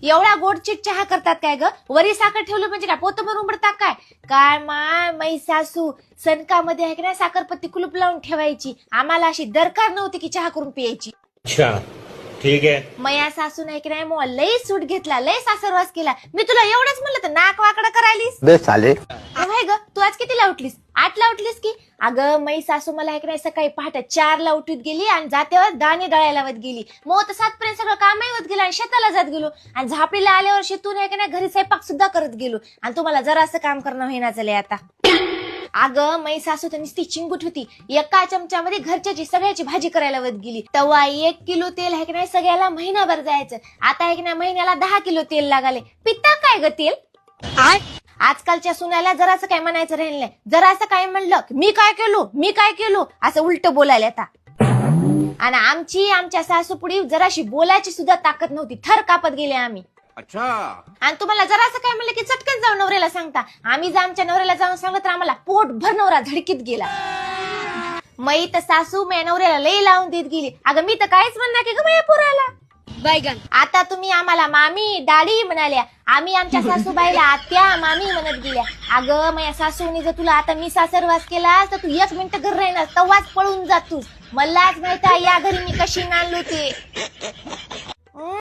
एवढा गोडचिट चहा करतात काय ग? वरी साखर ठेवलं म्हणजे काय पोत भरून पडतात काय? काय मै सासू सनकामध्ये आहे की नाही साखरपत्ती कुलूप लावून ठेवायची. आम्हाला अशी दरकार नव्हती की चहा करून पियायची. अच्छा ठीक आहे. मया सासू नाही की नाही मग लई सूट घेतला, लई सासरवास केला. मी तुला एवढंच म्हणलं तर नाक वाकडं करायलीस. बे साले होय ग, तू आज कितीला उठलीस? 8ला उठलीस की? अगं मै सासू मला आहे की नाही सकाळी पहाटे 4ला उठत गेली आणि जात्यावर दाणे दळायला वत गेली. मग तर 7 पर्यंत सगळं कामही होत गेलं आणि शेताला जात गेलो आणि झापडीला आल्यावर शेतून आहे की नाही घरी स्वयंपाक सुद्धा करत गेलो. आणि तुम्हाला जरा असं काम करणं होईना झालंय आता. अगं मै सासू तर नुसती चिंगूट होती. एका चमच्यामध्ये घरच्याची सगळ्याची भाजी करायला वत गेली. तेव्हा 1 किलो तेल आहे की नाही सगळ्याला महिनाभर जायचं. आता आहे की नाही महिन्याला 10 किलो तेल लागाले. पिता काय ग तेल? आजकालच्या सुनाला जरासं काय म्हणायचं राहिलं नाही. जरा असं काय म्हणलं मी काय केलो असं उलट बोलायला आता. आणि आमच्या सासूपुढी जराशी बोलायची सुद्धा ताकद नव्हती. थर कापत गेले आम्ही. अच्छा आणि तुम्हाला जरासं काय म्हणलं की चटकन जाऊन नवऱ्याला सांगता. आम्ही जर आमच्या नवऱ्याला जाऊन सांगलं तर आम्हाला पोटभर नवरा झडकीत गेला. मै तर सासू मी नवऱ्याला लई लावून देत गेली. अगं मी तर काहीच म्हणणार की ग माझ्या पोराला. आता तुम्ही आम्हाला मामी दाडी म्हणाल्या. आम्ही आमच्या सासूबाईला आत्या मामी म्हणत गेल्या. अगं माझ्या सासूनी जर तुला आता मी सासरवास केला तर तू 1 मिनिट घर राहिना तवाच पळून जातोस. मलाच माहित आहे या घरी मी कशी नांदलो ते.